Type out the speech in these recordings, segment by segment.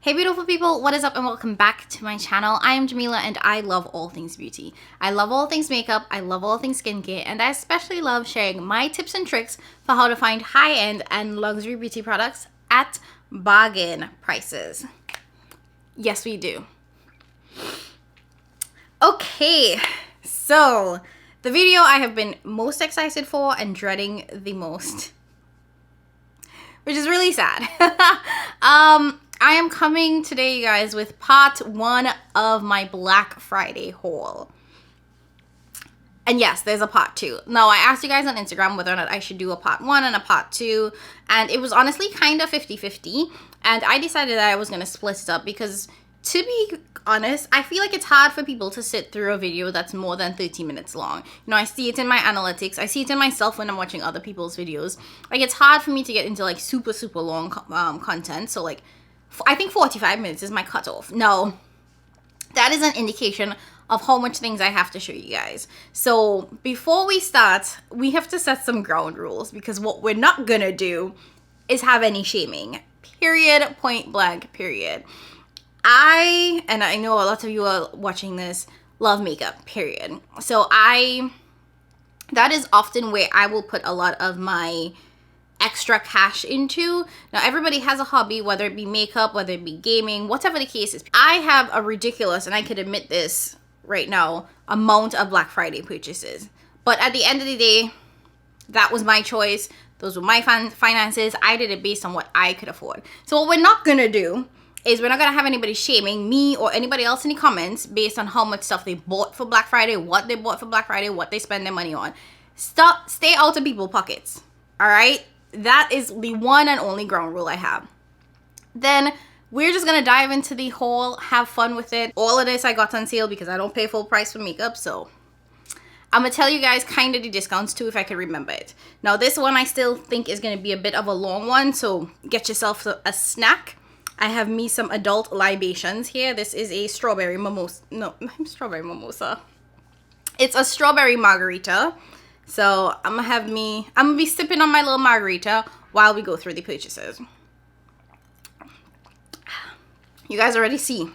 Hey beautiful people, what is up and welcome back to my channel. I am Jamila and I love all things beauty. I love all things makeup, I love all things skincare, and I especially love sharing my tips and tricks for how to find high-end and luxury beauty products at bargain prices. Yes, we do. Okay, so the video I have been most excited for and dreading the most, which is really sad. I am coming today, you guys, with part one of my Black Friday haul. And yes, there's a part two. Now, I asked you guys on Instagram whether or not I should do a part one and a part two, and it was honestly kind of 50-50, and I decided that I was going to split it up because, to be honest, I feel like it's hard for people to sit through a video that's more than 30 minutes long. You know, I see it in my analytics, I see it in myself when I'm watching other people's videos. Like, it's hard for me to get into, like, super long content, so, like, I think 45 minutes is my cutoff. No, that is an indication of how much things I have to show you guys. So before we start, we have to set some ground rules because what we're not gonna do is have any shaming. Period. Point blank. Period. I know a lot of you are watching this, love makeup. Period. So that is often where I will put a lot of my extra cash into. Now, everybody has a hobby, whether it be makeup, whether it be gaming, whatever the case is. I have a ridiculous, and I could admit this right now, amount of Black Friday purchases. But at the end of the day, that was my choice. Those were my finances. I did it based on what I could afford. So what we're not gonna do is we're not gonna have anybody shaming me or anybody else in the comments based on how much stuff they bought for Black Friday, what they bought for Black Friday, what they spend their money on. Stay out of people's pockets, all right? That is the one and only ground rule I have. Then we're just gonna dive into the haul, have fun with it. All of this I got on sale because I don't pay full price for makeup, so I'm gonna tell you guys kind of the discounts too if I can remember it. Now this one I still think is gonna be a bit of a long one, so get yourself a snack. I have me some adult libations here. This is a strawberry mimosa. No, strawberry mimosa. It's a strawberry margarita. So I'm gonna be sipping on my little margarita while we go through the purchases. You guys already see,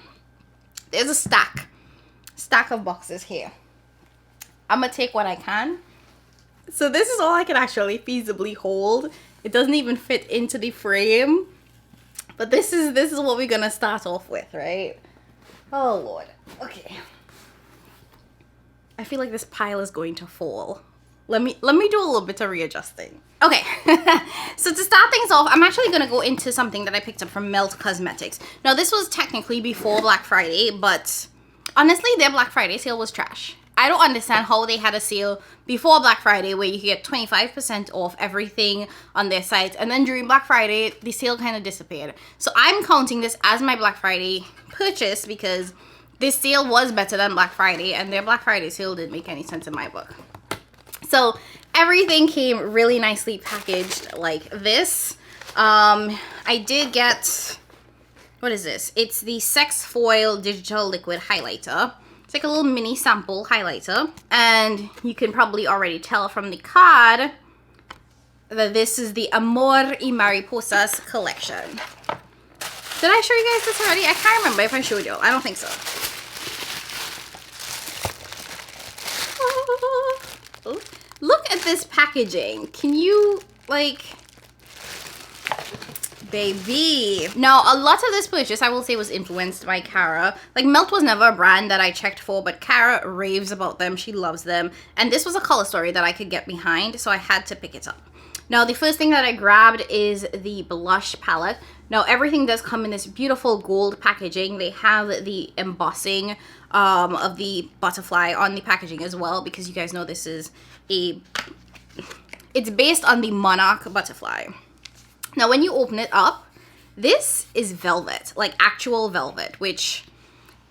there's a stack of boxes here. I'm gonna take what I can. So this is all I can actually feasibly hold. It doesn't even fit into the frame. But this is what we're gonna start off with, right? Oh Lord. Okay. I feel like this pile is going to fall. Let me do a little bit of readjusting. Okay, so to start things off, I'm actually going to go into something that I picked up from Melt Cosmetics. Now, this was technically before Black Friday, but honestly, their Black Friday sale was trash. I don't understand how they had a sale before Black Friday where you could get 25% off everything on their site, and then during Black Friday, the sale kind of disappeared. So I'm counting this as my Black Friday purchase because this sale was better than Black Friday, and their Black Friday sale didn't make any sense in my book. So everything came really nicely packaged like this. I did get, what is this? It's the Sex Foil Digital Liquid Highlighter. It's like a little mini sample highlighter. And you can probably already tell from the card that this is the Amor y Mariposas collection. Did I show you guys this already? I can't remember if I showed you. I don't think so. Oh. Look at this packaging. Can you, like, baby. Now, a lot of this purchase, I will say, was influenced by Cara. Like, Melt was never a brand that I checked for, but Cara raves about them. She loves them. And this was a color story that I could get behind, so I had to pick it up. Now, the first thing that I grabbed is the blush palette. Now, everything does come in this beautiful gold packaging. They have the embossing of the butterfly on the packaging as well, because you guys know this is it's based on the monarch butterfly. Now, when you open it up, this is velvet, like actual velvet, which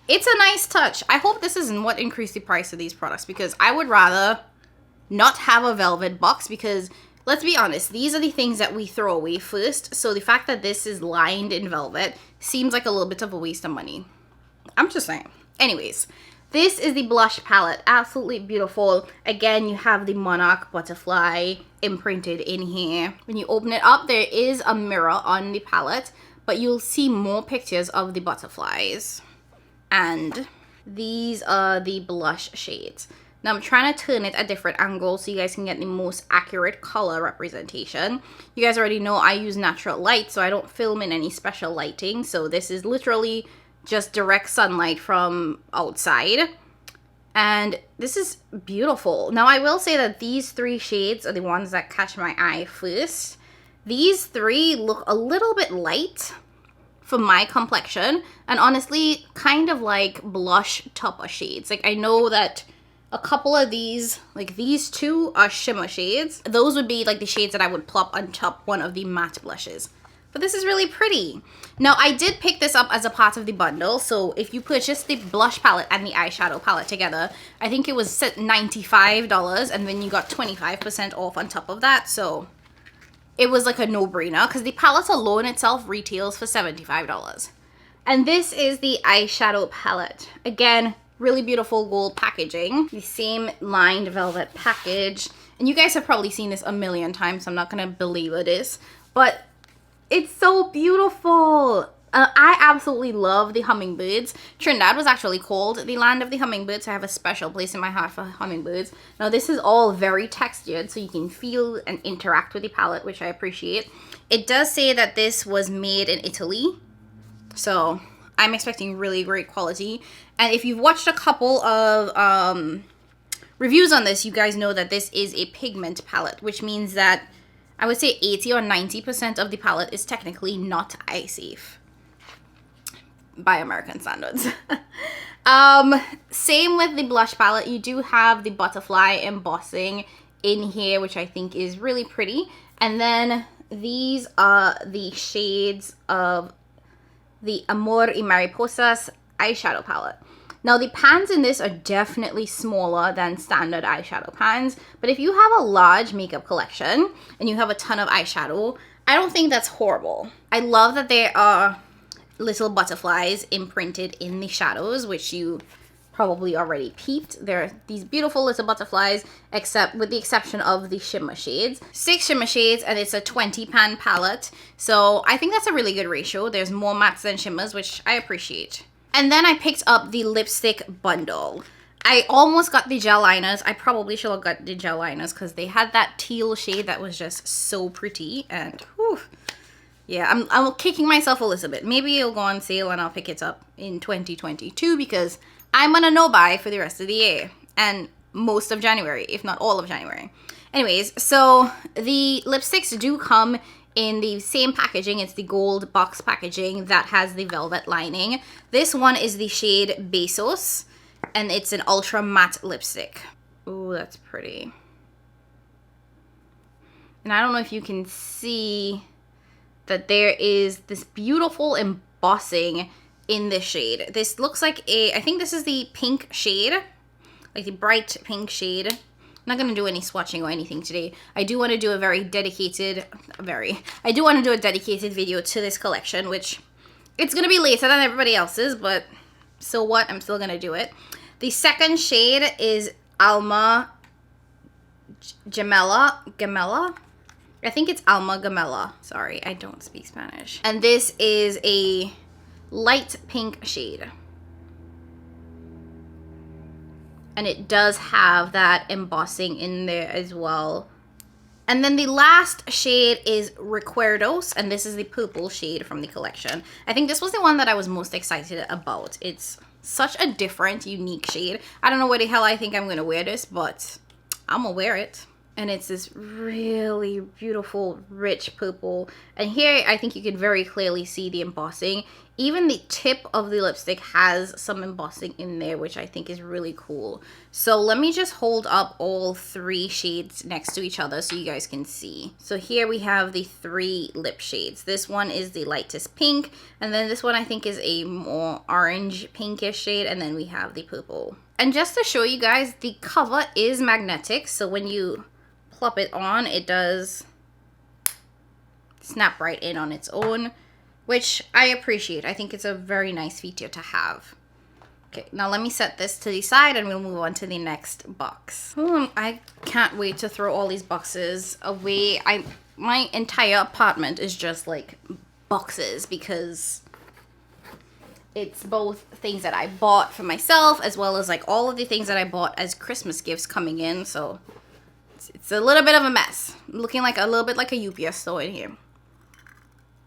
it's a nice touch. I hope this isn't what increased the price of these products, because I would rather not have a velvet box, because let's be honest, these are the things that we throw away first. So the fact that this is lined in velvet seems like a little bit of a waste of money. I'm just saying. Anyways, this is the blush palette. Absolutely beautiful. Again, you have the monarch butterfly imprinted in here. When you open it up, there is a mirror on the palette, but you'll see more pictures of the butterflies. And these are the blush shades. Now I'm trying to turn it at different angles so you guys can get the most accurate color representation. You guys already know I use natural light, so I don't film in any special lighting. So this is literally just direct sunlight from outside. And this is beautiful. Now I will say that these three shades are the ones that catch my eye first. These three look a little bit light for my complexion, and honestly kind of like blush topper shades. Like I know that a couple of these, like these two, are shimmer shades. Those would be like the shades that I would plop on top one of the matte blushes. But this is really pretty. Now I did pick this up as a part of the bundle, so if you purchase the blush palette and the eyeshadow palette together, I think it was $95, and then you got 25% off on top of that, so it was like a no-brainer because the palette alone itself retails for $75. And this is the eyeshadow palette. Again, really beautiful gold packaging. The same lined velvet package. And you guys have probably seen this a million times, so I'm not going to belabor this. But it's so beautiful. I absolutely love the hummingbirds. Trinidad was actually called the land of the hummingbirds, so I have a special place in my heart for hummingbirds. Now this is all very textured, so you can feel and interact with the palette, which I appreciate. It does say that this was made in Italy, so I'm expecting really great quality. And if you've watched a couple of reviews on this, you guys know that this is a pigment palette, which means that I would say 80 or 90% of the palette is technically not eye safe by American standards. Same with the blush palette. You do have the butterfly embossing in here, which I think is really pretty. And then these are the shades of the Amor y Mariposas eyeshadow palette. Now the pans in this are definitely smaller than standard eyeshadow pans, but if you have a large makeup collection and you have a ton of eyeshadow, I don't think that's horrible. I love that there are little butterflies imprinted in the shadows, which you probably already peeped. There are these beautiful little butterflies, except with the exception of the shimmer shades. 6 shimmer shades, and it's a 20 pan palette. So I think that's a really good ratio. There's more mattes than shimmers, which I appreciate. And then I picked up the lipstick bundle. I almost got the gel liners. I probably should have got the gel liners because they had that teal shade that was just so pretty. And whew, yeah, I'm kicking myself a little bit. Maybe it'll go on sale and I'll pick it up in 2022 because I'm on a no-buy for the rest of the year and most of January, if not all of January. Anyways, so the lipsticks do come in the same packaging. It's the gold box packaging that has the velvet lining. This one is the shade Besos, and it's an ultra matte lipstick. Ooh, that's pretty. And I don't know if you can see that there is this beautiful embossing in this shade. This looks like I think this is the pink shade, like the bright pink shade. I'm not going to do any swatching or anything today. I do want to do a dedicated video to this collection, which it's going to be later than everybody else's, but so what? I'm still going to do it. The second shade is Alma Gemela. I think it's Alma Gemela. Sorry, I don't speak Spanish. And this is a light pink shade. And it does have that embossing in there as well. And then the last shade is Recuerdos, and this is the purple shade from the collection. I think this was the one that I was most excited about. It's such a different, unique shade. I don't know where the hell I think I'm going to wear this, but I'm going to wear it. And it's this really beautiful, rich purple. And here, I think you can very clearly see the embossing. Even the tip of the lipstick has some embossing in there, which I think is really cool. So let me just hold up all 3 shades next to each other so you guys can see. So here we have the 3 lip shades. This one is the lightest pink, and then this one I think is a more orange pinkish shade, and then we have the purple. And just to show you guys, the cover is magnetic, so when you plop it on, it does snap right in on its own, which I appreciate. I think it's a very nice feature to have. Okay, now let me set this to the side and we'll move on to the next box. Oh, I can't wait to throw all these boxes away. My entire apartment is just like boxes because it's both things that I bought for myself as well as like all of the things that I bought as Christmas gifts coming in. So it's a little bit of a mess. Looking like a little bit like a UPS store in here.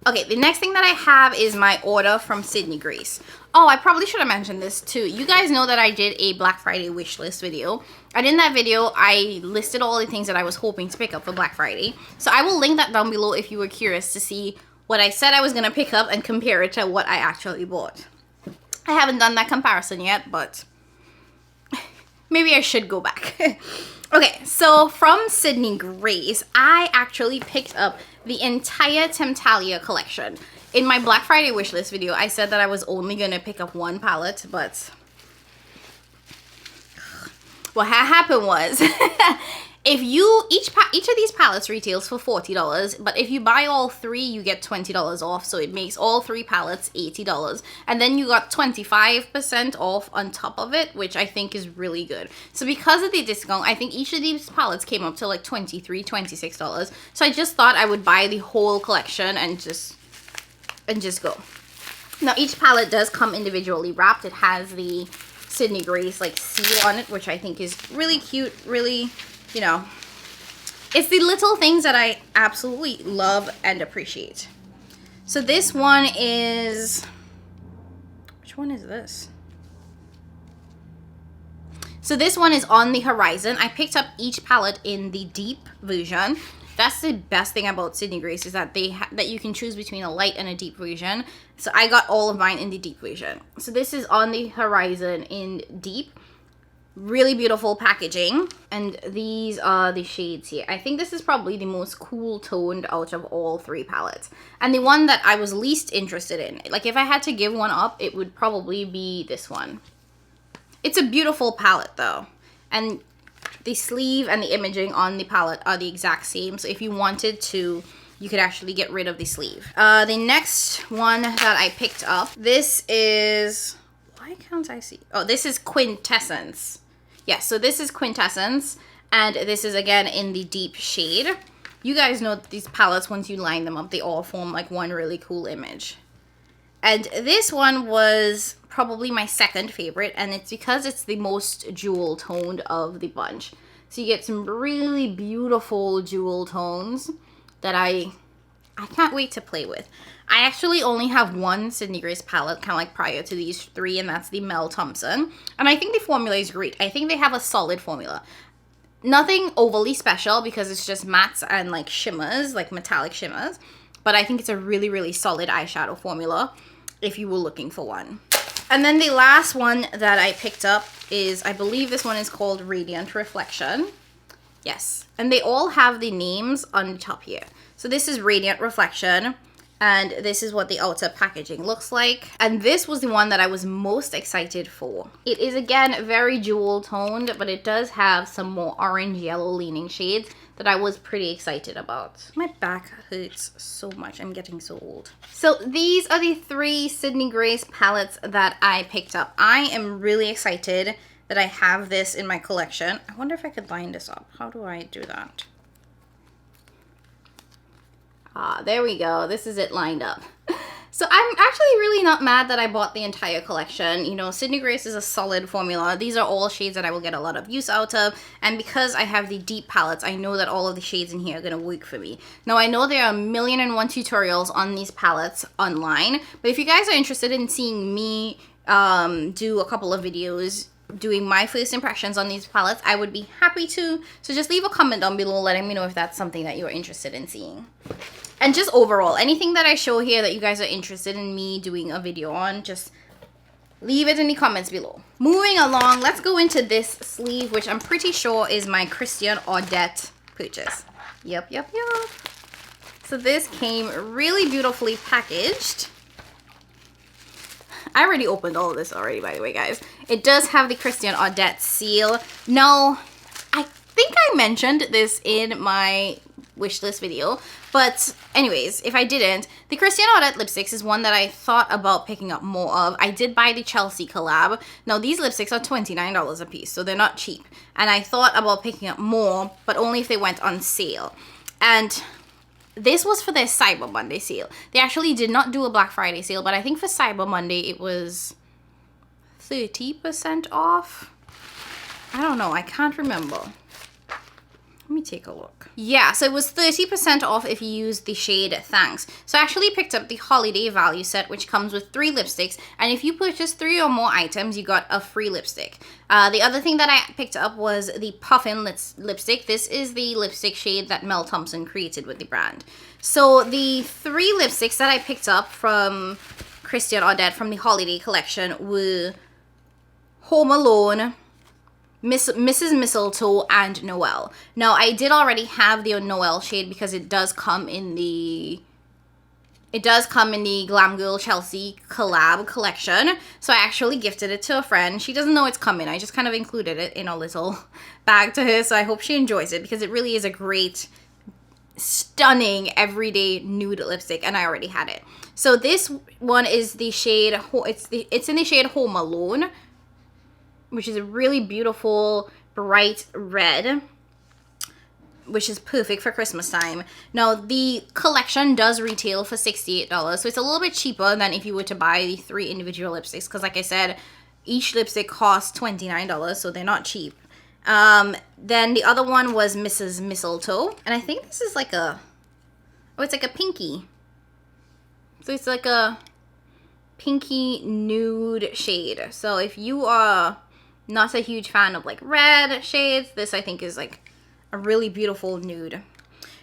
Okay, the next thing that I have is my order from Sydney Grace. Oh, I probably should have mentioned this too. You guys know that I did a Black Friday wish list video. And in that video, I listed all the things that I was hoping to pick up for Black Friday. So I will link that down below if you were curious to see what I said I was going to pick up and compare it to what I actually bought. I haven't done that comparison yet, but maybe I should go back. Okay, so from Sydney Grace, I actually picked up the entire Temptalia collection. In my Black Friday wishlist video, I said that I was only going to pick up one palette, but what happened was if you each of these palettes retails for $40, but if you buy all three, you get $20 off, so it makes all three palettes $80, and then you got 25% off on top of it, which I think is really good. So because of the discount, I think each of these palettes came up to like $23, $26. So I just thought I would buy the whole collection and just go. Now each palette does come individually wrapped. It has the Sydney Grace like seal on it, which I think is really cute, really, you know, it's the little things that I absolutely love and appreciate. So this one is, which one is this? So this one is On the Horizon. I picked up each palette in the deep version. That's the best thing about Sydney Grace is that that you can choose between a light and a deep version. So I got all of mine in the deep version. So this is On the Horizon in deep. Really beautiful packaging, and these are the shades here. I think this is probably the most cool toned out of all three palettes, and the one that I was least interested in. Like if I had to give one up, it would probably be this one. It's a beautiful palette though, and the sleeve and the imaging on the palette are the exact same, so if you wanted to, you could actually get rid of the sleeve. The next one that I picked up, this is, why can't I see? Oh, this is Quintessence. Yes, so this is Quintessence, and this is again in the deep shade. You guys know these palettes, once you line them up, they all form like one really cool image. And this one was probably my second favorite, and it's because it's the most jewel toned of the bunch. So you get some really beautiful jewel tones that I can't wait to play with. I actually only have one Sydney Grace palette, kind of like prior to these three, and that's the Mel Thompson. And I think the formula is great. I think they have a solid formula. Nothing overly special because it's just mattes and like shimmers, like metallic shimmers. But I think it's a really, really solid eyeshadow formula if you were looking for one. And then the last one that I picked up is, I believe this one is called Radiant Reflection. Yes, and they all have the names on the top here. So this is Radiant Reflection, and this is what the outer packaging looks like. And this was the one that I was most excited for. It is again very jewel toned, but it does have some more orange yellow leaning shades that I was pretty excited about. My back hurts so much. I'm getting so old. So these are the three Sydney Grace palettes that I picked up. I am really excited that I have this in my collection. I wonder if I could line this up. How do I do that? Ah, there we go. This is it lined up. So I'm actually really not mad that I bought the entire collection. You know, Sydney Grace is a solid formula. These are all shades that I will get a lot of use out of. And because I have the deep palettes, I know that all of the shades in here are going to work for me. Now, I know there are 1,000,001 tutorials on these palettes online. But if you guys are interested in seeing me do a couple of videos doing my first impressions on these palettes, I would be happy to. So just leave a comment down below letting me know if that's something that you're interested in seeing. And just overall, anything that I show here that you guys are interested in me doing a video on, just leave it in the comments below. Moving along, let's go into this sleeve, which I'm pretty sure is my Christian Audette purchase. Yep. So this came really beautifully packaged. I already opened all of this already, by the way, guys. It does have the Christian Audette seal. Now, I think I mentioned this in my wishlist video, but anyways, if I didn't, the Christian Audette lipsticks is one that I thought about picking up more of. I did buy the Chelsea collab. Now, these lipsticks are $29 a piece, so they're not cheap. And I thought about picking up more, but only if they went on sale. And this was for their Cyber Monday sale. They actually did not do a Black Friday sale, but I think for Cyber Monday it was 30% off. I don't know, I can't remember. Let me take a look. Yeah, so it was 30% off if you use the shade Thanks. So I actually picked up the holiday value set, which comes with 3 lipsticks. And if you purchase 3 or more items, you got a free lipstick. The other thing that I picked up was the Puffin lipstick. This is the lipstick shade that Mel Thompson created with the brand. So the 3 lipsticks that I picked up from Christian Audette from the holiday collection were Home Alone, Mrs. Mistletoe, and Noel. Now, I did already have the Noel shade because it does come in the Glam Girl Chelsea collab collection. So I actually gifted it to a friend. She doesn't know it's coming. I just kind of included it in a little bag to her. So I hope she enjoys it because it really is a great, stunning, everyday nude lipstick. And I already had it. So this one is the shade, it's in the shade Home Alone, which is a really beautiful bright red, which is perfect for Christmas time. Now, the collection does retail for $68, so it's a little bit cheaper than if you were to buy the 3 individual lipsticks, because like I said, each lipstick costs $29, so they're not cheap. Then the other one was Mrs. Mistletoe, and I think this is like a, oh, it's like a pinky. So it's like a pinky nude shade. So if you are not a huge fan of like red shades, this I think is like a really beautiful nude.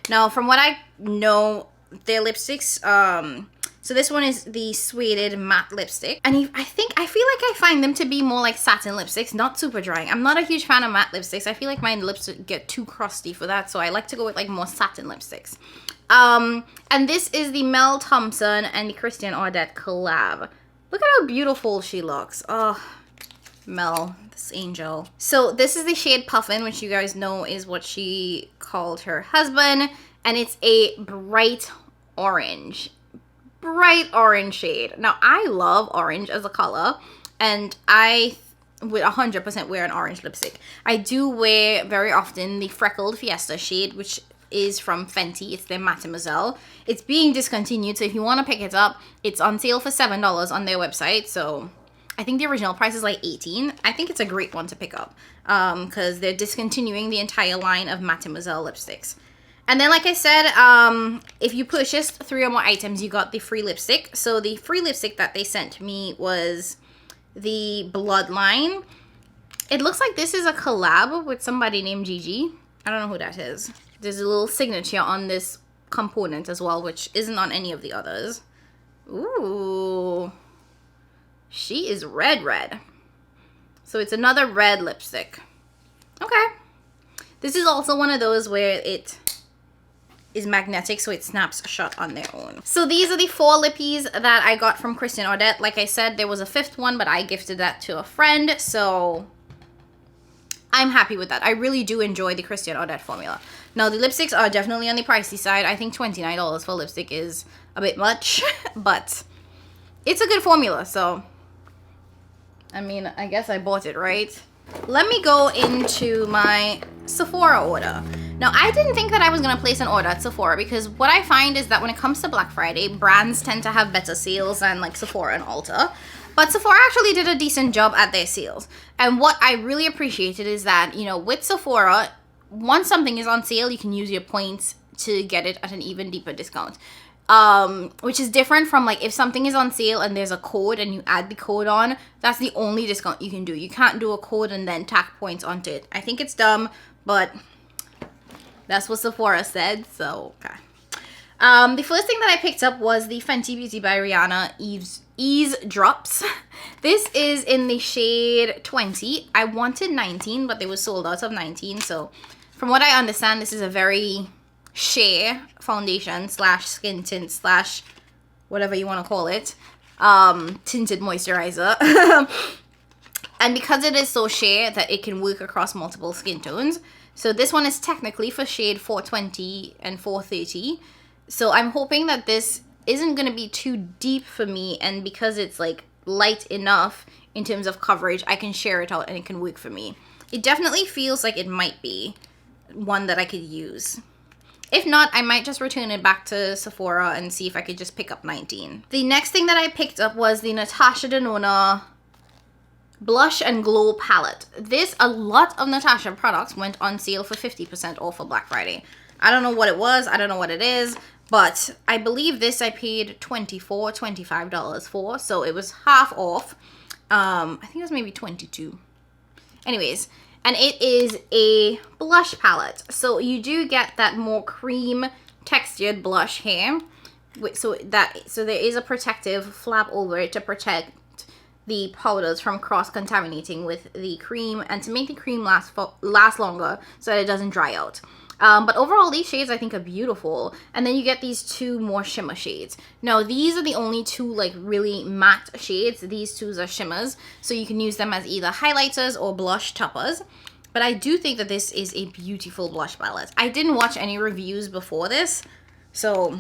Now, from what I know, their lipsticks, so this one is the suede matte lipstick, and I feel like I find them to be more like satin lipsticks, not super drying. I'm not a huge fan of matte lipsticks. I feel like my lips get too crusty for that, so I like to go with like more satin lipsticks. And this is the Mel Thompson and the Christian Audette collab. Look at how beautiful she looks. Oh, Mel, this angel. So this is the shade Puffin, which you guys know is what she called her husband, and it's a bright orange shade. Now, I love orange as a color, and I would 100% wear an orange lipstick. I do wear very often the Freckled Fiesta shade, which is from Fenty. It's their Mademoiselle. It's being discontinued, so if you want to pick it up, it's on sale for $7 on their website. So I think the original price is like $18. I think it's a great one to pick up because they're discontinuing the entire line of Mademoiselle lipsticks. And then, like I said, if you purchased 3 or more items, you got the free lipstick. So the free lipstick that they sent me was the Bloodline. It looks like this is a collab with somebody named Gigi. I don't know who that is. There's a little signature on this component as well, which isn't on any of the others. Ooh. She is red. So it's another red lipstick. Okay. This is also one of those where it is magnetic, so it snaps shut on their own. So these are the 4 lippies that I got from Christian Audette. Like I said, there was a 5th one, but I gifted that to a friend, so I'm happy with that. I really do enjoy the Christian Audette formula. Now, the lipsticks are definitely on the pricey side. I think $29 for lipstick is a bit much, but it's a good formula, so I mean, I guess I bought it, right? Let me go into my Sephora order. Now, I didn't think that I was going to place an order at Sephora because what I find is that when it comes to Black Friday, brands tend to have better sales than like Sephora and Ulta. But Sephora actually did a decent job at their sales. And what I really appreciated is that, you know, with Sephora, once something is on sale, you can use your points to get it at an even deeper discount. Which is different from like if something is on sale and there's a code and you add the code on, that's the only discount you can do. You can't do a code and then tack points onto it. I think it's dumb, but that's what Sephora said, so okay. The first thing that I picked up was the Fenty Beauty by Rihanna Ease Drops. This is in the shade 20. I wanted 19, but they were sold out of 19, so from what I understand, this is a very shea foundation slash skin tint slash whatever you want to call it, tinted moisturizer. And because it is so shea that it can work across multiple skin tones, so this one is technically for shade 420 and 430. So I'm hoping that this isn't going to be too deep for me, and because it's like light enough in terms of coverage, I can share it out and it can work for me. It definitely feels like it might be one that I could use. If not, I might just return it back to Sephora and see if I could just pick up 19. The next thing that I picked up was the Natasha Denona Blush and Glow palette. A lot of Natasha products went on sale for 50% off for Black Friday. I don't know what it was, I don't know what it is, but I believe this I paid $25 for, so it was half off. I think it was maybe 22. Anyways, and it is a blush palette. So you do get that more cream textured blush here. So there is a protective flap over it to protect the powders from cross-contaminating with the cream and to make the cream last longer so that it doesn't dry out. But overall, these shades I think are beautiful. And then you get these two more shimmer shades. Now, these are the only two like really matte shades. These two are shimmers, so you can use them as either highlighters or blush toppers. But I do think that this is a beautiful blush palette. I didn't watch any reviews before this, so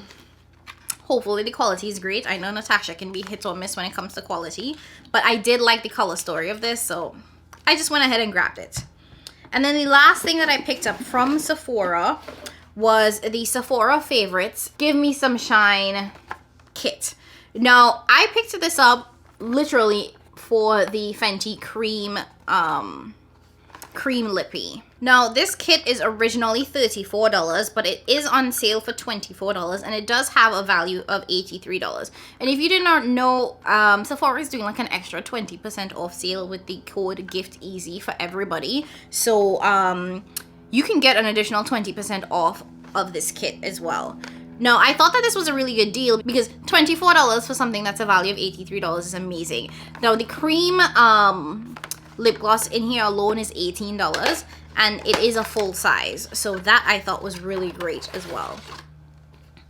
hopefully the quality is great. I know Natasha can be hit or miss when it comes to quality, but I did like the color story of this, so I just went ahead and grabbed it. And then the last thing that I picked up from Sephora was the Sephora Favorites Give Me Some Shine kit. Now, I picked this up literally for the Fenty Cream Lippy. Now, this kit is originally $34, but it is on sale for $24, and it does have a value of $83. And if you did not know, Sephora is doing like an extra 20% off sale with the code GIFTEASY for everybody. So you can get an additional 20% off of this kit as well. Now, I thought that this was a really good deal because $24 for something that's a value of $83 is amazing. Now, the cream lip gloss in here alone is $18, and it is a full size, so that I thought was really great as well.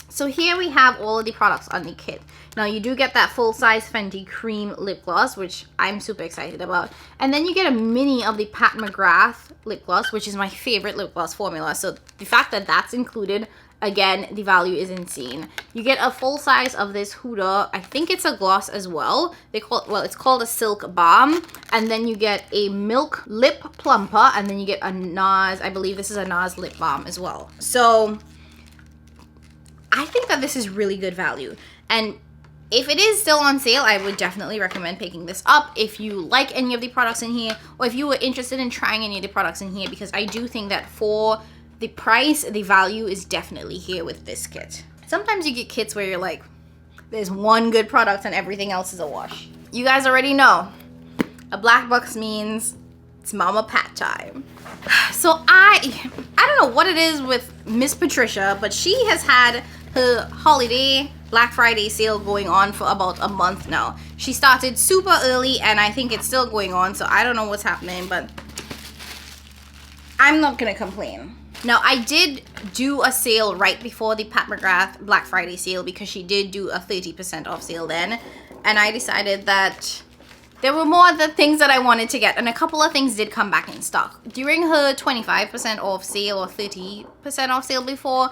So here we have all of the products on the kit. Now, you do get that full size Fenty cream lip gloss, which I'm super excited about, and then you get a mini of the Pat McGrath lip gloss, which is my favorite lip gloss formula. So the fact that that's included, again, the value is insane. You get a full size of this Huda. I think it's a gloss as well. It's called a Silk Balm. And then you get a Milk Lip Plumper. And then you get a NARS. I believe this is a NARS lip balm as well. So I think that this is really good value. And if it is still on sale, I would definitely recommend picking this up if you like any of the products in here, or if you were interested in trying any of the products in here, because I do think that for the price, the value is definitely here with this kit. Sometimes you get kits where you're like, there's one good product and everything else is a wash. You guys already know, a black box means it's Mama Pat time. So I don't know what it is with Miss Patricia, but she has had her holiday Black Friday sale going on for about a month now. She started super early and I think it's still going on, so I don't know what's happening, but I'm not gonna complain. Now, I did do a sale right before the Pat McGrath Black Friday sale because she did do a 30% off sale then. And I decided that there were more of the things that I wanted to get. And a couple of things did come back in stock. During her 25% off sale or 30% off sale before,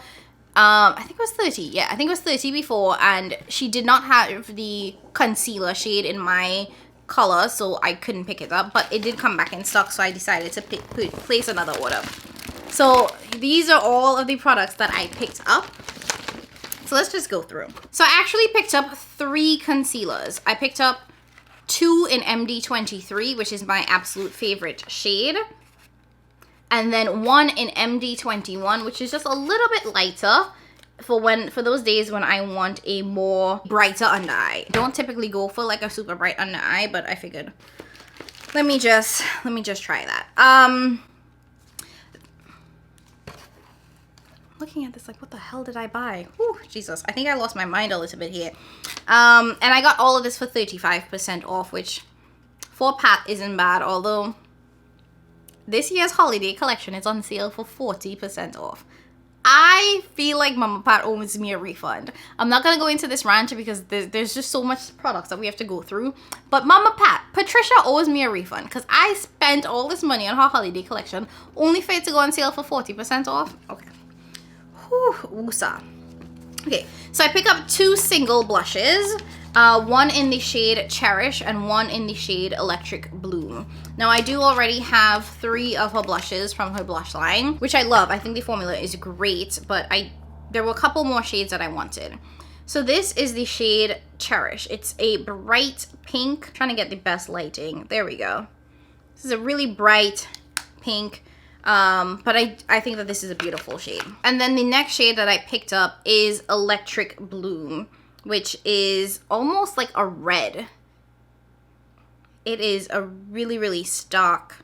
I think it was 30. Yeah, I think it was 30 before. And she did not have the concealer shade in my color, so I couldn't pick it up. But it did come back in stock, so I decided to place another order. So these are all of the products that I picked up. So let's just go through. So I actually picked up 3 concealers. I picked up 2 in MD23, which is my absolute favorite shade. And then 1 in MD21, which is just a little bit lighter for those days when I want a more brighter under eye. Don't typically go for like a super bright under eye, but I figured let me just try that. Looking at this like, what the hell did I buy? Whew, Jesus, I think I lost my mind a little bit here. And I got all of this for 35% off, which for Pat isn't bad, although this year's holiday collection is on sale for 40% off. I feel like Mama Pat owes me a refund. I'm not going to go into this rant because there's just so much products that we have to go through. But Mama Pat, Patricia owes me a refund because I spent all this money on her holiday collection only for it to go on sale for 40% off. Okay. Whew, woosah. Okay, so I pick up 2 single blushes, 1 in the shade Cherish and 1 in the shade Electric Bloom. Now, I do already have 3 of her blushes from her blush line, which I love. I think the formula is great, but I there were a couple more shades that I wanted. So this is the shade Cherish. It's a bright pink. I'm trying to get the best lighting. There we go. This is a really bright pink. But I think that this is a beautiful shade. And then the next shade that I picked up is Electric Bloom, which is almost like a red. It is a really, really stark,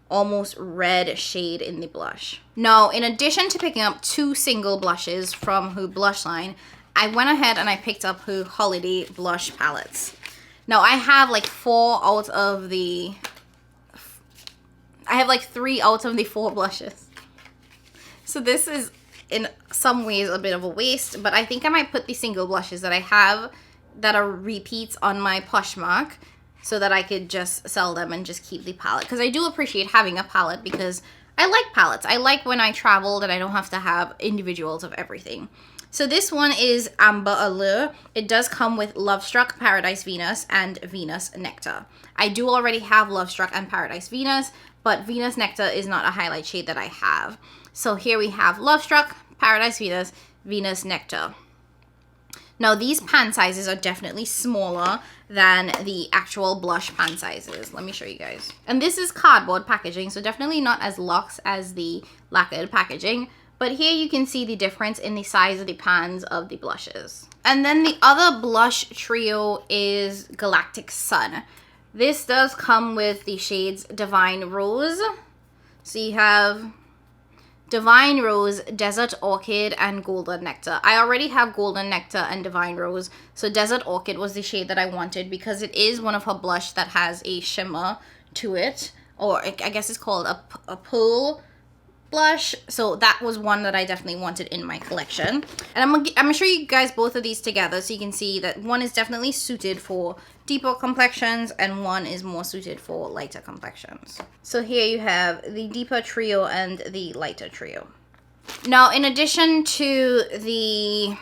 almost red shade in the blush. Now, in addition to picking up 2 single blushes from her blush line, I went ahead and I picked up her holiday blush palettes. Now, I have like 3 out of the 4 blushes. So this is in some ways a bit of a waste, but I think I might put the single blushes that I have that are repeats on my Poshmark so that I could just sell them and just keep the palette. Because I do appreciate having a palette because I like palettes. I like when I travel that I don't have to have individuals of everything. So this one is Amber Allure. It does come with Lovestruck, Paradise Venus, and Venus Nectar. I do already have Lovestruck and Paradise Venus, but Venus Nectar is not a highlight shade that I have. So here we have Lovestruck, Paradise Venus, Venus Nectar. Now these pan sizes are definitely smaller than the actual blush pan sizes. Let me show you guys. And this is cardboard packaging, so definitely not as luxe as the lacquered packaging. But here you can see the difference in the size of the pans of the blushes. And then the other blush trio is Galactic Sun. This does come with the shades Divine Rose. So you have Divine Rose, Desert Orchid, and Golden Nectar. I already have Golden Nectar and Divine Rose, so Desert Orchid was the shade that I wanted because it is one of her blush that has a shimmer to it, or I guess it's called a pearl blush. So that was one that I definitely wanted in my collection. And I'm gonna show you guys both of these together so you can see that one is definitely suited for deeper complexions and one is more suited for lighter complexions. So here you have the deeper trio and the lighter trio. Now, in addition to the...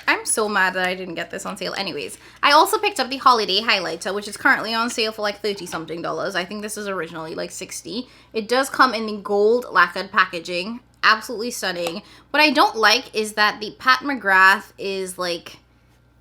I'm so mad that I didn't get this on sale. Anyways, I also picked up the Holiday Highlighter, which is currently on sale for like $30-something. I think this is originally like $60. It does come in the gold lacquered packaging. Absolutely stunning. What I don't like is that the Pat McGrath is like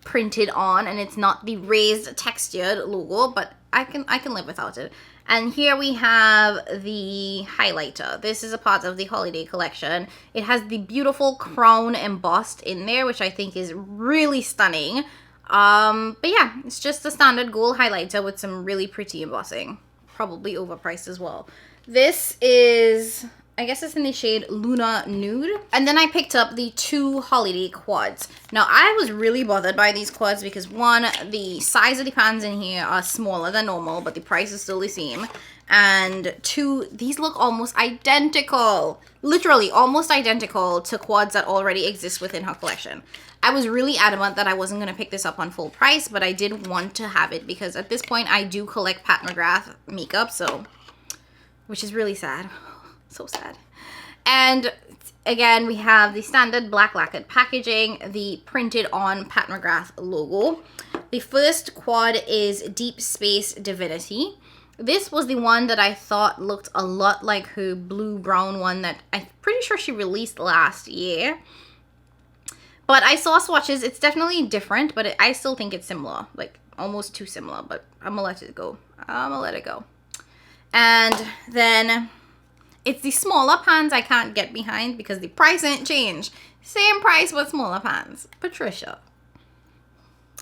printed on and it's not the raised textured logo, but I can live without it. And here we have the highlighter. This is a part of the holiday collection. It has the beautiful crown embossed in there, which I think is really stunning. But yeah, it's just a standard gold highlighter with some really pretty embossing. Probably overpriced as well. This is, I guess it's in the shade Luna Nude. And then I picked up the 2 holiday quads. Now, I was really bothered by these quads because 1, the size of the pans in here are smaller than normal, but the price is still the same. And 2, these look almost identical. Literally almost identical to quads that already exist within her collection. I was really adamant that I wasn't going to pick this up on full price, but I did want to have it because at this point I do collect Pat McGrath makeup, so, which is really sad. So sad. And again, we have the standard black lacquered packaging, the printed on Pat McGrath logo. The first quad is Deep Space Divinity. This was the one that I thought looked a lot like her blue-brown one that I'm pretty sure she released last year. But I saw swatches. It's definitely different, but I still think it's similar. Like, almost too similar, but I'm gonna let it go. I'm gonna let it go. And then it's the smaller pans I can't get behind because the price ain't changed. Same price, but smaller pans. Patricia.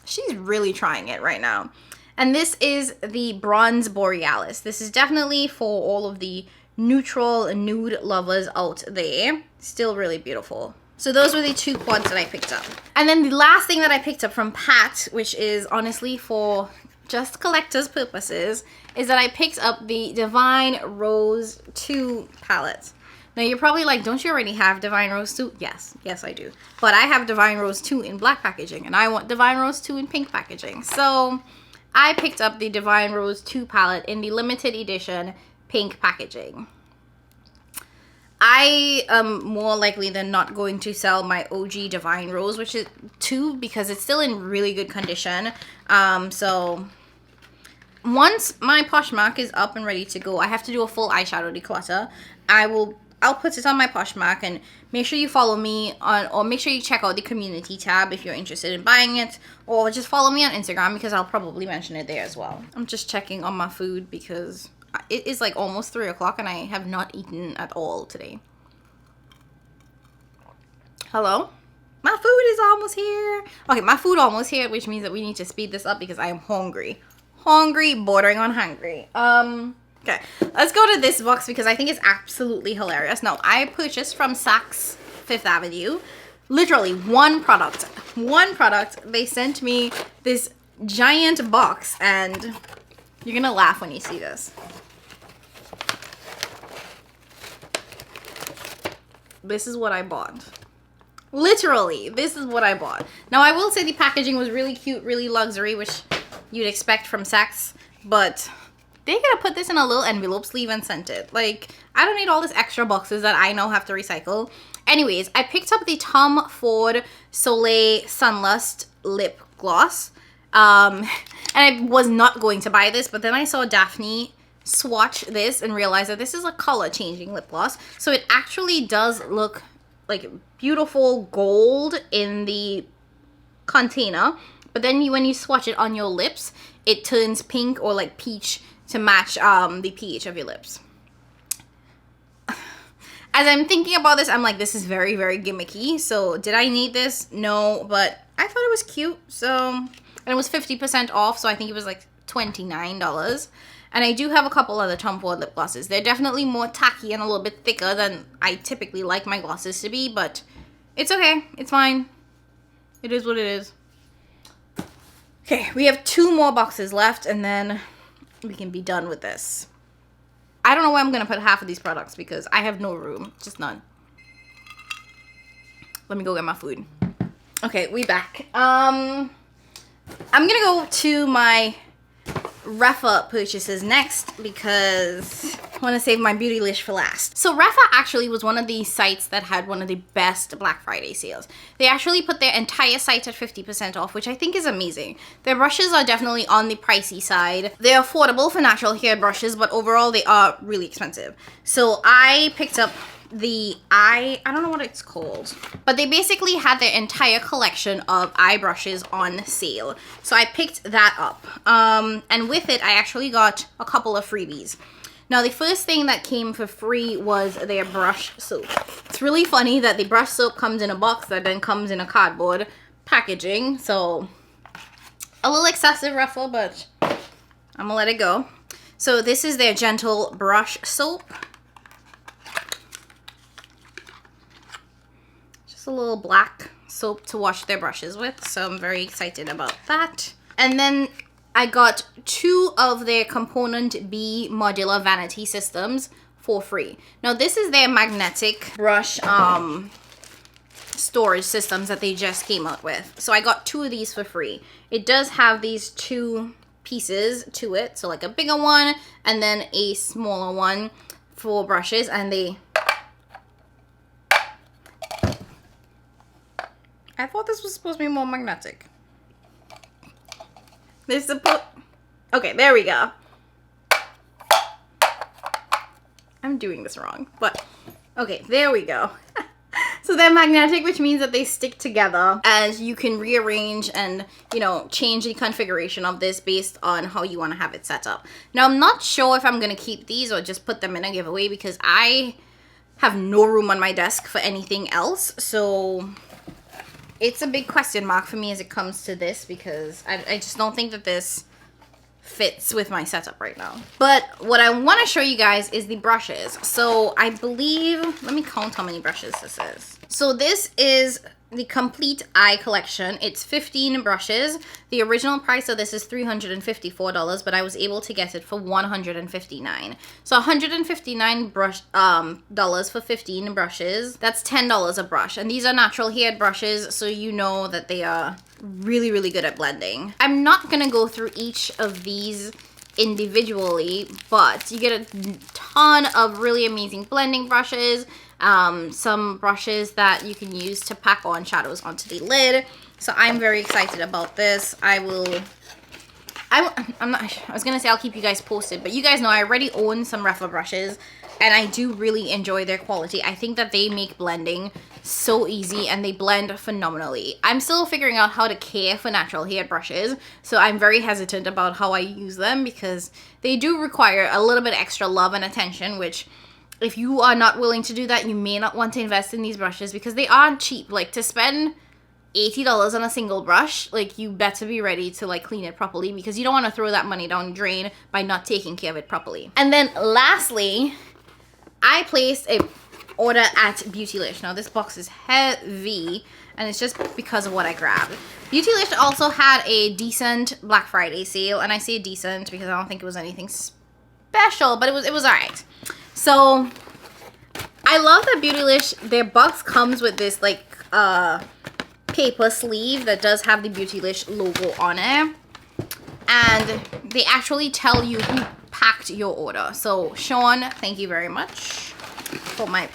She's really trying it right now. And this is the Bronze Borealis. This is definitely for all of the neutral nude lovers out there. Still really beautiful. So those were the 2 quads that I picked up. And then the last thing that I picked up from Pat, which is honestly for just collector's purposes, is that I picked up the Divine Rose 2 palette. Now you're probably like, don't you already have Divine Rose 2? Yes, I do. But I have Divine Rose 2 in black packaging and I want Divine Rose 2 in pink packaging. So I picked up the Divine Rose 2 palette in the limited edition pink packaging. I am more likely than not going to sell my OG Divine Rose, which is 2, because it's still in really good condition. So once my Poshmark is up and ready to go, I have to do a full eyeshadow declutter. I will I'll put it on my Poshmark, and make sure you follow me on, or make sure you check out the community tab if you're interested in buying it, or just follow me on Instagram because I'll probably mention it there as well. I'm just checking on my food because it is like almost 3 o'clock and I have not eaten at all today. Hello? My food is almost here. Okay, my food almost here, which means that we need to speed this up because I am hungry. Hungry, bordering on hungry. Okay, let's go to this box because I think it's absolutely hilarious. Now, I purchased from Saks Fifth Avenue literally one product. One product. They sent me this giant box, and you're gonna laugh when you see this. This is what I bought. Literally, this is what I bought. Now, I will say the packaging was really cute, really luxury, which you'd expect from Saks, but they could have put this in a little envelope sleeve and sent it. Like, I don't need all this extra boxes that I now have to recycle. Anyways, I picked up the Tom Ford Soleil Sunlust lip gloss. And I was not going to buy this, but then I saw Daphne swatch this and realized that this is a color changing lip gloss. So it actually does look like beautiful gold in the container, but then when you swatch it on your lips, it turns pink or like peach to match the pH of your lips. As I'm thinking about this, I'm like, this is very, very gimmicky. So did I need this? No, but I thought it was cute. So, and it was 50% off, so I think it was like $29. And I do have a couple other Tom Ford lip glosses. They're definitely more tacky and a little bit thicker than I typically like my glosses to be, but it's okay. It's fine. It is what it is. Okay, we have 2 more boxes left, and then we can be done with this. I don't know where I'm going to put half of these products because I have no room. Just none. Let me go get my food. Okay, we back. I'm going to go to my Rephr purchases next because I want to save my Beautylish for last. So Rephr actually was one of the sites that had one of the best Black Friday sales. They actually put their entire site at 50% off, which I think is amazing. Their brushes are definitely on the pricey side. They're affordable for natural hair brushes, but overall they are really expensive. So I picked up the I don't know what it's called, but they basically had their entire collection of eye brushes on sale, so I picked that up, and with it I actually got a couple of freebies. Now, the first thing that came for free was their brush soap. It's really funny that the brush soap comes in a box that then comes in a cardboard packaging, so a little excessive, Rephr, but I'm gonna let it go. So this is their gentle brush soap. A little black soap to wash their brushes with, so I'm very excited about that. And then I got 2 of their Component B modular vanity systems for free. Now, this is their magnetic brush storage systems that they just came out with, so I got 2 of these for free. It does have these 2 pieces to it, so like a bigger one and then a smaller one for brushes, and I thought this was supposed to be more magnetic. They're supposed... Okay, there we go. I'm doing this wrong, but... Okay, there we go. So they're magnetic, which means that they stick together, as you can rearrange and, you know, change the configuration of this based on how you want to have it set up. Now, I'm not sure if I'm going to keep these or just put them in a giveaway because I have no room on my desk for anything else, so... It's a big question mark for me as it comes to this because I just don't think that this fits with my setup right now. But what I want to show you guys is the brushes. So I believe, let me count how many brushes this is. So this is the complete eye collection. It's 15 brushes. The original price of this is $354, but I was able to get it for $159. So $159 dollars for 15 brushes. That's $10 a brush. And these are natural haired brushes, so you know that they are really, really good at blending. I'm not gonna go through each of these individually, but you get a ton of really amazing blending brushes. Some brushes that you can use to pack on shadows onto the lid. So I'm very excited about this. I will I'm not, I was gonna say I'll keep you guys posted, but you guys know I already own some Rephr brushes, and I do really enjoy their quality. I think that they make blending so easy, and they blend phenomenally. I'm still figuring out how to care for natural hair brushes, so I'm very hesitant about how I use them because they do require a little bit extra love and attention, which if you are not willing to do that, you may not want to invest in these brushes because they aren't cheap. Like, to spend $80 on a single brush, like, you better be ready to like clean it properly because you don't want to throw that money down the drain by not taking care of it properly. And then lastly, I placed a order at Beautylish. Now this box is heavy and it's just because of what I grabbed. Beautylish also had a decent Black Friday sale, and I say decent because I don't think it was anything special, but it was alright. So I love that Beautylish, their box comes with this like paper sleeve that does have the Beautylish logo on it, and they actually tell you who packed your order. So Sean, thank you very much for my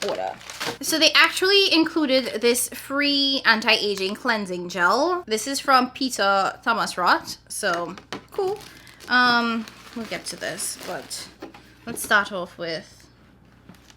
order. So they actually included this free anti-aging cleansing gel. This is from Peter Thomas Roth, so cool. We'll get to this, but let's start off with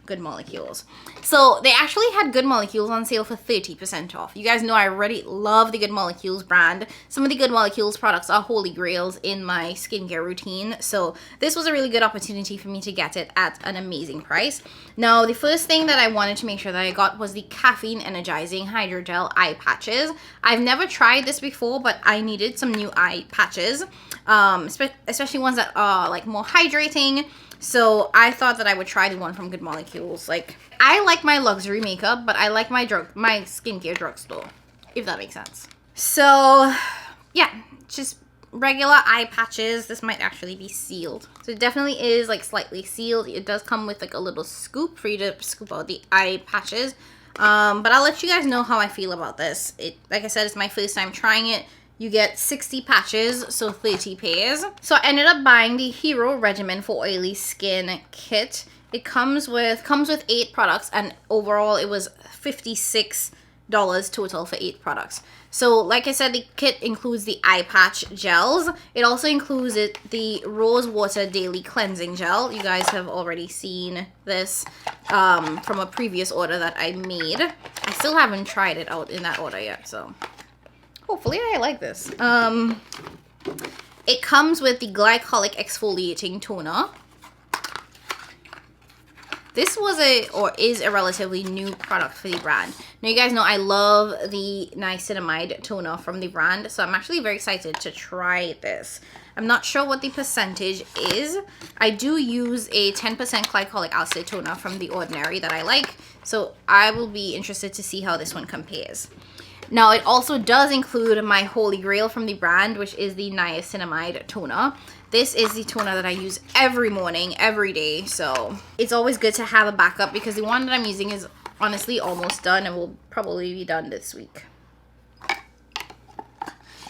Good Molecules. So they actually had Good Molecules on sale for 30% off. You guys know I already love the Good Molecules brand. Some of the Good Molecules products are holy grails in my skincare routine, so this was a really good opportunity for me to get it at an amazing price. Now, the first thing that I wanted to make sure that I got was the caffeine energizing hydrogel eye patches. I've never tried this before, but I needed some new eye patches, especially ones that are like more hydrating. So I thought that I would try the one from Good Molecules. Like, I like my luxury makeup, but I like my skincare drugstore, if that makes sense. So yeah, just regular eye patches. This might actually be sealed. So it definitely is like slightly sealed. It does come with like a little scoop for you to scoop out the eye patches. But I'll let you guys know how I feel about this. Like I said, it's my first time trying it. You get 60 patches, so 30 pairs. So I ended up buying the Hero Regimen for Oily Skin kit. It comes with 8 products, and overall it was $56 total for 8 products. So like I said, the kit includes the eye patch gels. It also includes the Rose Water Daily Cleansing Gel. You guys have already seen this from a previous order that I made. I still haven't tried it out in that order yet, so hopefully I like this. It comes with the Glycolic Exfoliating Toner. This was is a relatively new product for the brand. Now you guys know I love the niacinamide toner from the brand, so I'm actually very excited to try this. I'm not sure what the percentage is. I do use a 10% glycolic acid toner from The Ordinary that I like, so I will be interested to see how this one compares. Now, it also does include my holy grail from the brand, which is the niacinamide toner. This is the toner that I use every morning, every day, so it's always good to have a backup because the one that I'm using is honestly almost done and will probably be done this week.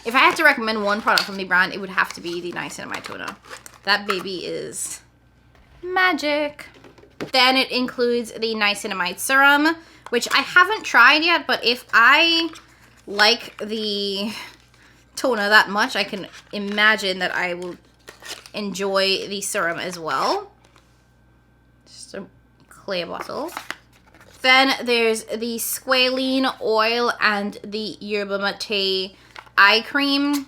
If I had to recommend one product from the brand, it would have to be the niacinamide toner. That baby is magic. Then it includes the niacinamide serum, which I haven't tried yet, but if I like the toner that much, I can imagine that I will enjoy the serum as well. Just a clear bottle. Then there's the squalene oil and the yerba mate eye cream.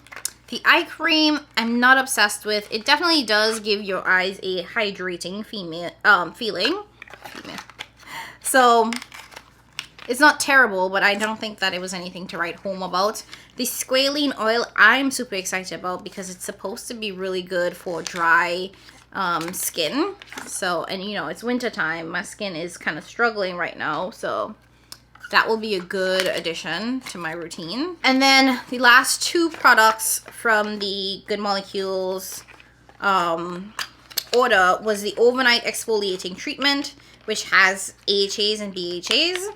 The eye cream I'm not obsessed with. It definitely does give your eyes a hydrating feeling. So it's not terrible, but I don't think that it was anything to write home about. The squalene oil I'm super excited about because it's supposed to be really good for dry skin. So, and you know, it's winter time. My skin is kind of struggling right now, so that will be a good addition to my routine. And then the last 2 products from the Good Molecules order was the Overnight Exfoliating Treatment, which has AHAs and BHAs.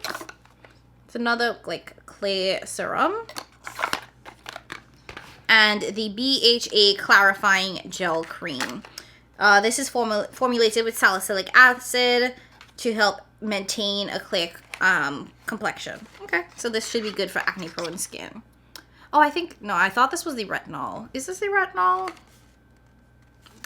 It's another like clear serum. And the BHA Clarifying Gel Cream. This is formulated with salicylic acid to help maintain a clear complexion. Okay, so this should be good for acne prone skin. Oh, I think, no, I thought this was the retinol. Is this the retinol?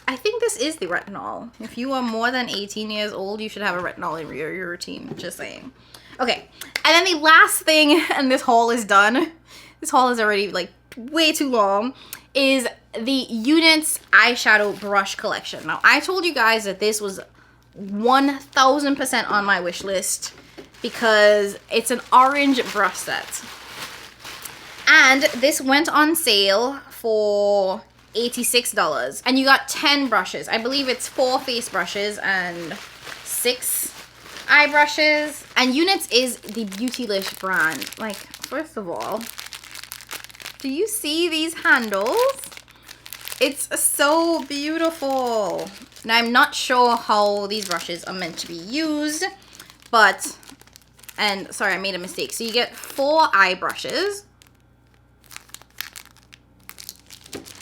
I think this is the retinol. If you are more than 18 years old, you should have a retinol in your routine. Just saying. Okay, and then the last thing, and this haul is done. This haul is already like way too long, is the Units eyeshadow brush collection. Now, I told you guys that this was 1000% on my wish list because it's an orange brush set. And this went on sale for $86. And you got 10 brushes. I believe it's 4 face brushes and 6 eye brushes. And Units is the Beautylish brand. Like, first of all, do you see these handles? It's so beautiful. And I'm not sure how these brushes are meant to be used, but, and sorry, I made a mistake. So you get 4 eye brushes.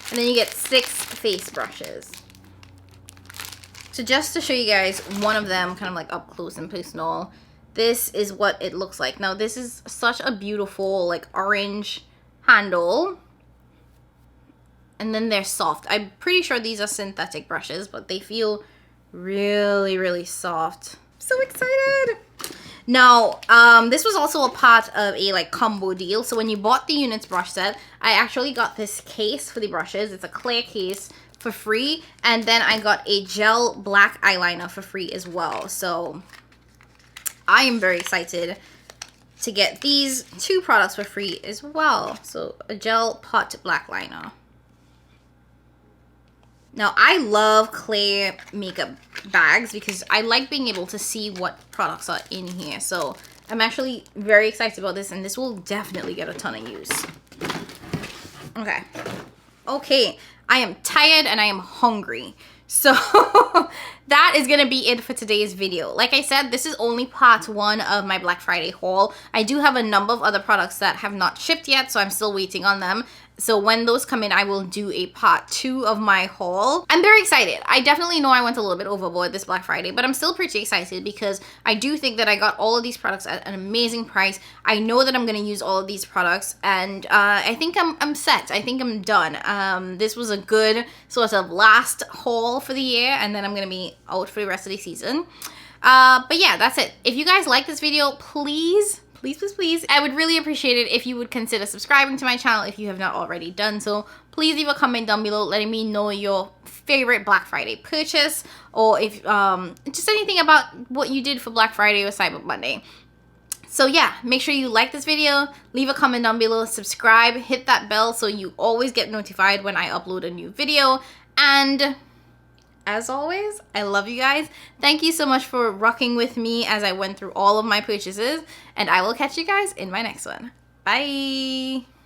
And then you get 6 face brushes. So just to show you guys one of them kind of like up close and personal, this is what it looks like. Now this is such a beautiful like orange handle. And then they're soft. I'm pretty sure these are synthetic brushes, but they feel really, really soft. So excited. Now, this was also a part of a like combo deal. So when you bought the Units brush set, I actually got this case for the brushes. It's a clear case for free. And then I got a gel black eyeliner for free as well. So I am very excited to get these 2 products for free as well. So a gel pot black liner. Now, I love clear makeup bags because I like being able to see what products are in here. So I'm actually very excited about this, and this will definitely get a ton of use. Okay. Okay, I am tired and I am hungry. So that is going to be it for today's video. Like I said, this is only part 1 of my Black Friday haul. I do have a number of other products that have not shipped yet, so I'm still waiting on them. So when those come in, I will do a part 2 of my haul. I'm very excited. I definitely know I went a little bit overboard this Black Friday, but I'm still pretty excited because I do think that I got all of these products at an amazing price. I know that I'm going to use all of these products, and I think I'm set. I think I'm done. This was a good sort of last haul for the year, and then I'm going to be out for the rest of the season. But yeah, that's it. If you guys like this video, please, I would really appreciate it if you would consider subscribing to my channel if you have not already done so. Please leave a comment down below letting me know your favorite Black Friday purchase, or if just anything about what you did for Black Friday or Cyber Monday. So yeah, make sure you like this video, leave a comment down below, subscribe, hit that bell so you always get notified when I upload a new video. And as always, I love you guys. Thank you so much for rocking with me as I went through all of my purchases, and I will catch you guys in my next one. Bye!